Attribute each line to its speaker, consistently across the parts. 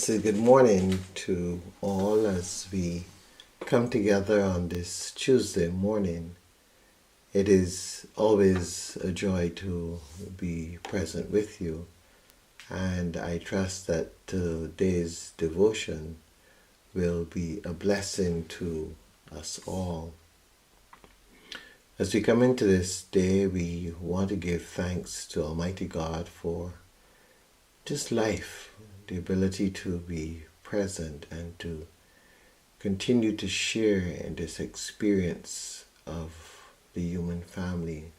Speaker 1: blessed good morning to all as we come together on this Tuesday morning. It is always a joy to be present with you, and I trust that today's devotion will be a blessing to us all. As we come into this day, we want to give thanks to Almighty God for just life, the ability to be present and to continue to share in this experience of the human family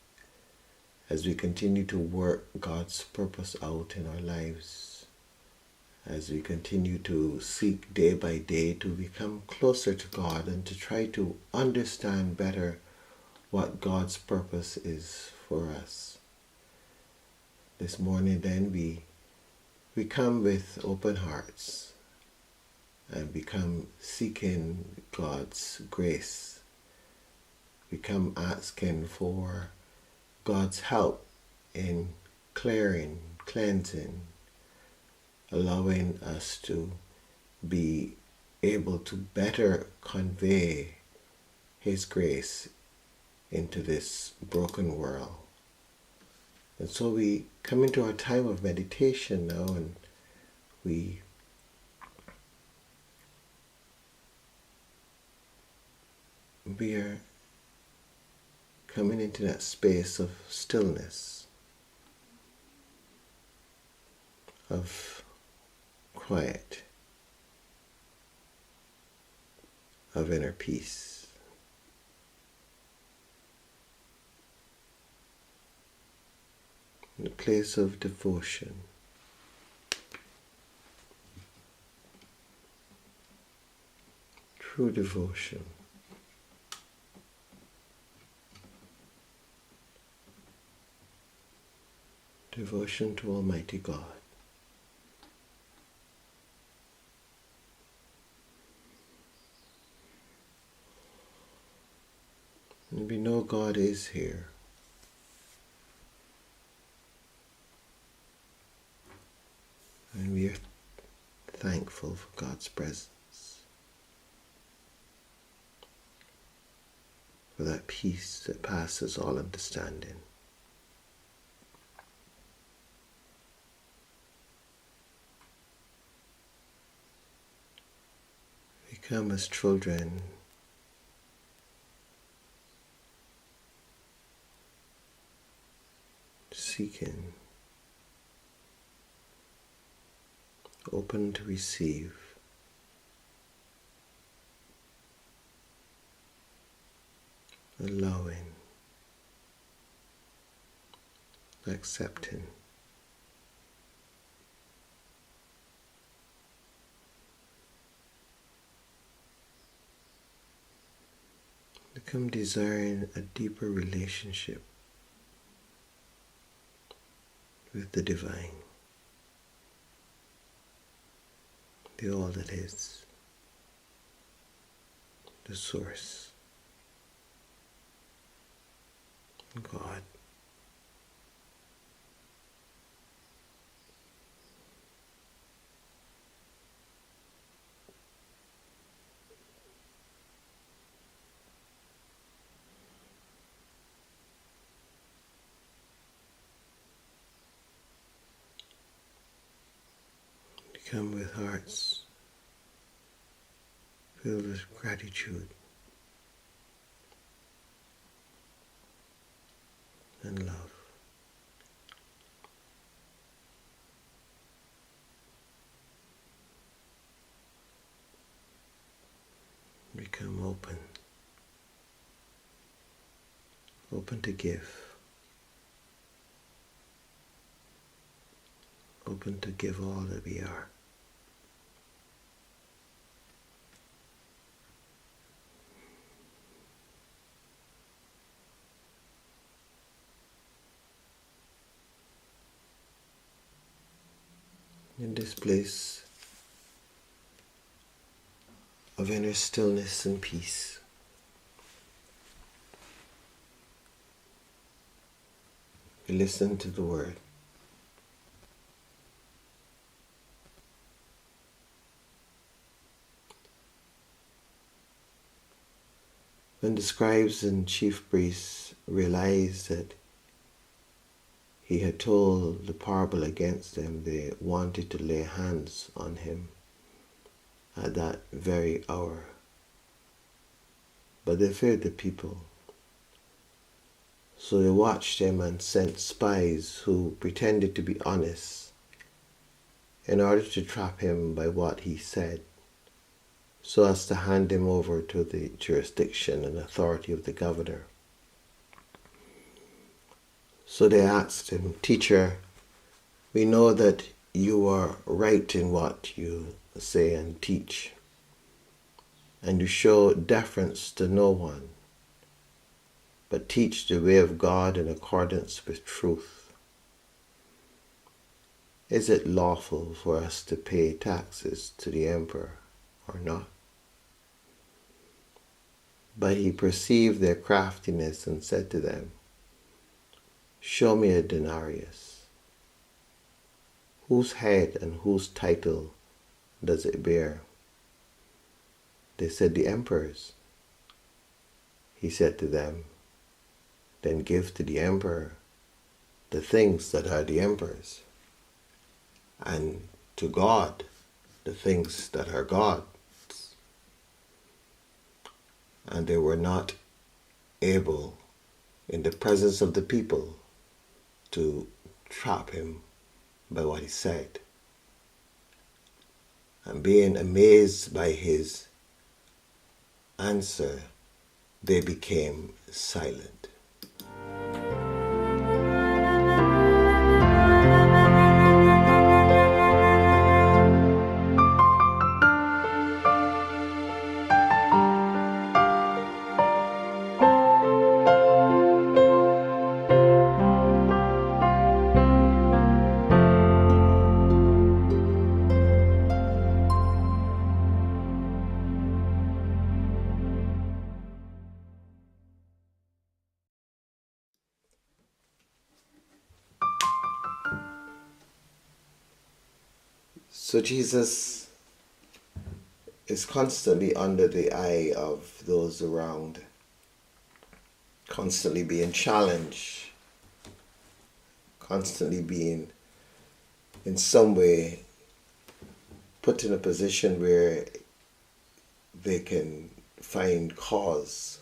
Speaker 1: as we continue to work God's purpose out in our lives, as we continue to seek day by day to become closer to God and to try to understand better what God's purpose is for us. This morning then we come with open hearts and we come seeking God's grace. We come asking for God's help in clearing, cleansing, allowing us to be able to better convey His grace into this broken world. And so we come into our time of meditation now, and we are coming into that space of stillness, of quiet, of inner peace. In a place of devotion. True devotion. Devotion to Almighty God. And we know God is here. And we are thankful for God's presence, for that peace that passes all understanding. We come as children seeking, open to receive, allowing, accepting. Become desiring a deeper relationship with the divine. The all that is, the source, God. We come with hearts filled with gratitude and love. Become open to give, open to give all that we are. In this place of inner stillness and peace, we listen to the word. When the scribes and chief priests realized that he had told the parable against them, they wanted to lay hands on him at that very hour. But they feared the people. So they watched him and sent spies who pretended to be honest in order to trap him by what he said, so as to hand him over to the jurisdiction and authority of the governor. So they asked him, "Teacher, we know that you are right in what you say and teach, and you show deference to no one, but teach the way of God in accordance with truth. Is it lawful for us to pay taxes to the emperor or not?" But he perceived their craftiness and said to them, "Show me a denarius. Whose head and whose title does it bear?" They said, "The emperor's." He said to them, "Then give to the emperor the things that are the emperor's, and to God the things that are God's." And they were not able, in the presence of the people, to trap him by what he said. And being amazed by his answer, they became silent. So Jesus is constantly under the eye of those around, constantly being challenged, constantly being in some way put in a position where they can find cause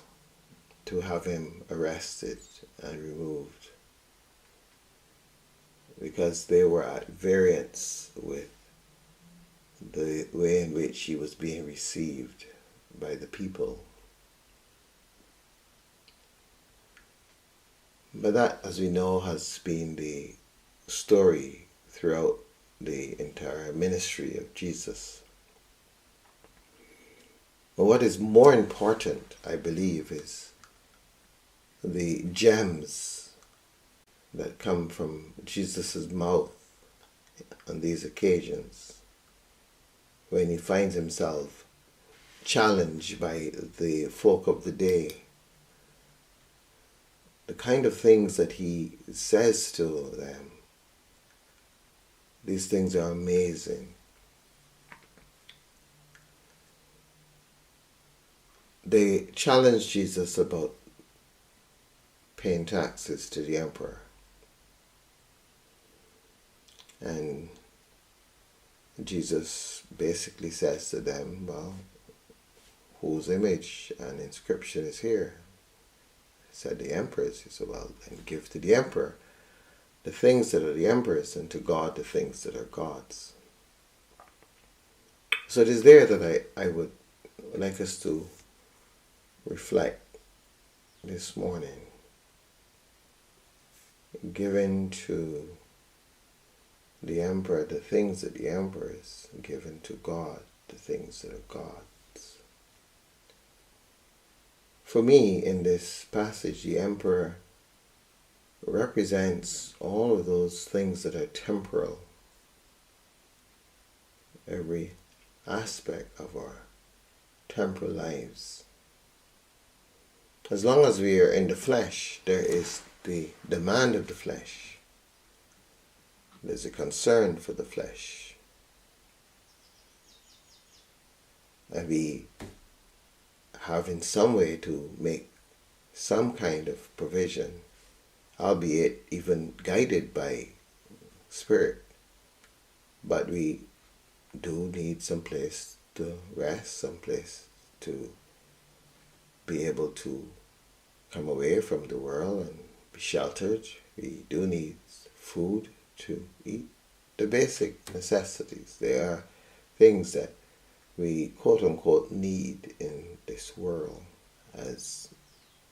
Speaker 1: to have him arrested and removed, because they were at variance with the way in which he was being received by the people. But that, as we know, has been the story throughout the entire ministry of Jesus. But what is more important, I believe, is the gems that come from Jesus' mouth on these occasions, when he finds himself challenged by the folk of the day. The kind of things that he says to them, these things are amazing. They challenged Jesus about paying taxes to the emperor. And Jesus basically says to them, well, whose image and inscription is here? He said, the emperor's. He said, well, then give to the emperor the things that are the emperor's, and to God the things that are God's. So it is there that I would like us to reflect this morning. Giving to the emperor the things that the emperor is, given to God the things that are God's. For me, in this passage, the emperor represents all of those things that are temporal, every aspect of our temporal lives. As long as we are in the flesh, there is the demand of the flesh. There's a concern for the flesh. And we have in some way to make some kind of provision, albeit even guided by Spirit. But we do need some place to rest, some place to be able to come away from the world and be sheltered. We do need food to eat. The basic necessities. They are things that we quote unquote need in this world as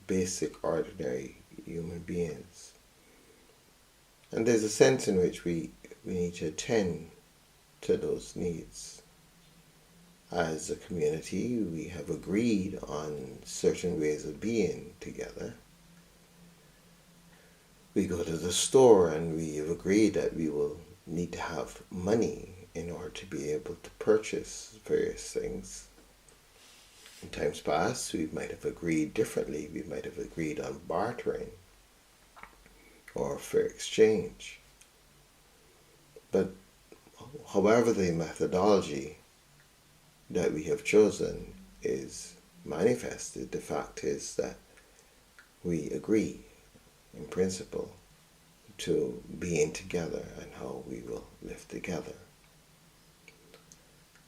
Speaker 1: basic ordinary human beings. And there's a sense in which we need to attend to those needs. As a community, we have agreed on certain ways of being together. We go to the store and we have agreed that we will need to have money in order to be able to purchase various things. In times past, we might have agreed differently. We might have agreed on bartering or fair exchange. But however the methodology that we have chosen is manifested, the fact is that we agree in principle to being together and how we will live together.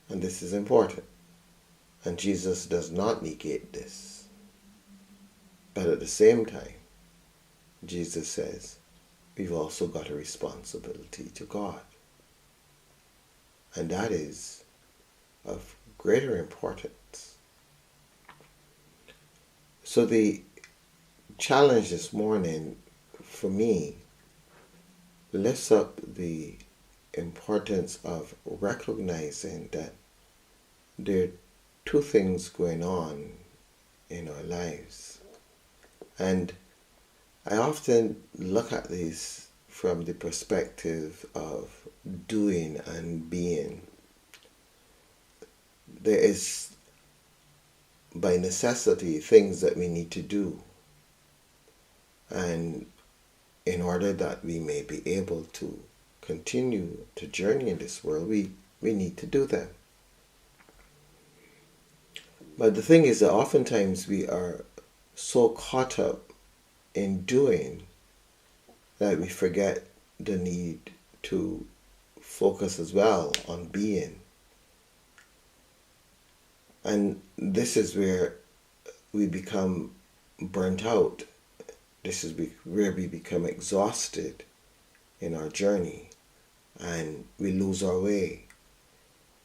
Speaker 1: And this is important. And Jesus does not negate this. But at the same time, Jesus says, we've also got a responsibility to God. And that is of greater importance. So the challenge this morning for me lifts up the importance of recognizing that there are two things going on in our lives. And I often look at these from the perspective of doing and being. There is, by necessity, things that we need to do. And in order that we may be able to continue to journey in this world, we need to do them. But the thing is that oftentimes we are so caught up in doing that we forget the need to focus as well on being. And this is where we become burnt out. This is where we become exhausted in our journey and we lose our way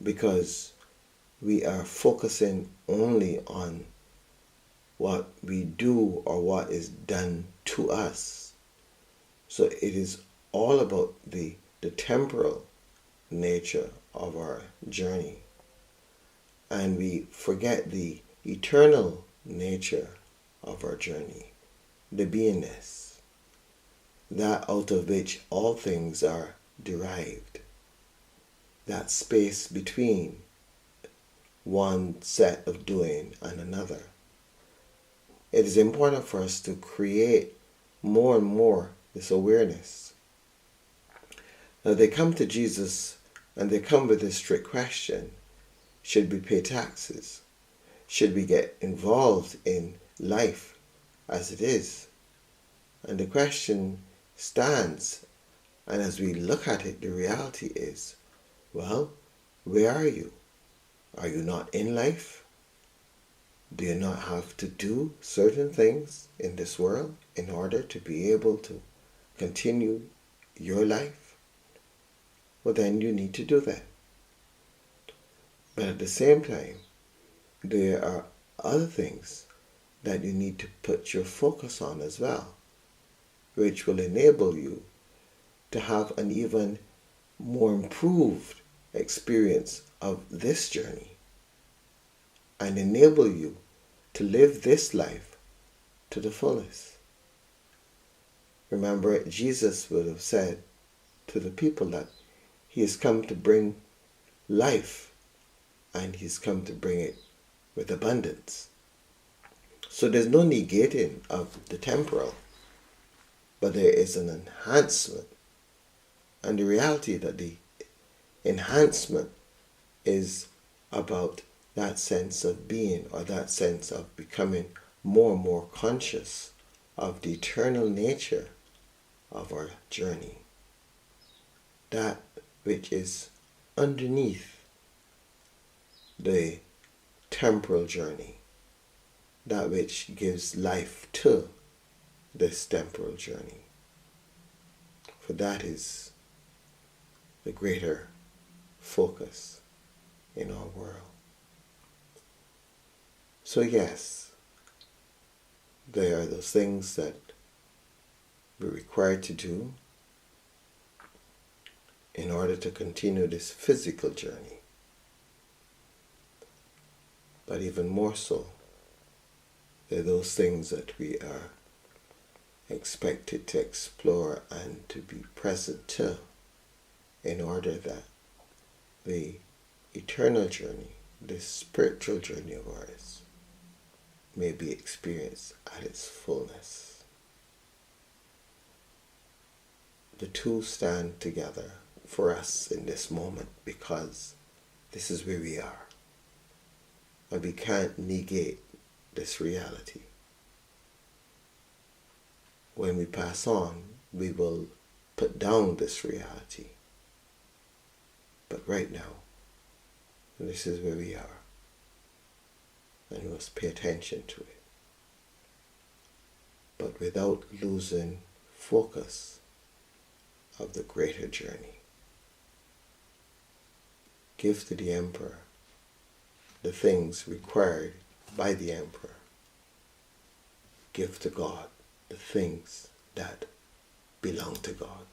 Speaker 1: because we are focusing only on what we do or what is done to us. So it is all about the temporal nature of our journey. And we forget the eternal nature of our journey, the beingness, that out of which all things are derived, that space between one set of doing and another. It is important for us to create more and more this awareness. Now they come to Jesus and they come with this strict question: should we pay taxes? Should we get involved in life as it is? And the question stands, and as we look at it, the reality is, well, where are you? Are you not in life? Do you not have to do certain things in this world in order to be able to continue your life? Well, then you need to do that. But at the same time, there are other things that you need to put your focus on as well, which will enable you to have an even more improved experience of this journey and enable you to live this life to the fullest. Remember, Jesus would have said to the people that he has come to bring life and he's come to bring it with abundance. So there's no negating of the temporal, but there is an enhancement. And the reality that the enhancement is about that sense of being, or that sense of becoming more and more conscious of the eternal nature of our journey. That which is underneath the temporal journey. That which gives life to this temporal journey. For that is the greater focus in our world. So yes, there are those things that we're required to do in order to continue this physical journey. But even more so, there are those things that we are expected to explore and to be present to in order that the eternal journey, this spiritual journey of ours, may be experienced at its fullness. The two stand together for us in this moment because this is where we are. And we can't negate this reality. When we pass on, we will put down this reality. But right now, this is where we are. And we must pay attention to it. But without losing focus of the greater journey. Give to the Emperor the things required by the Emperor. Give to God the things that belong to God.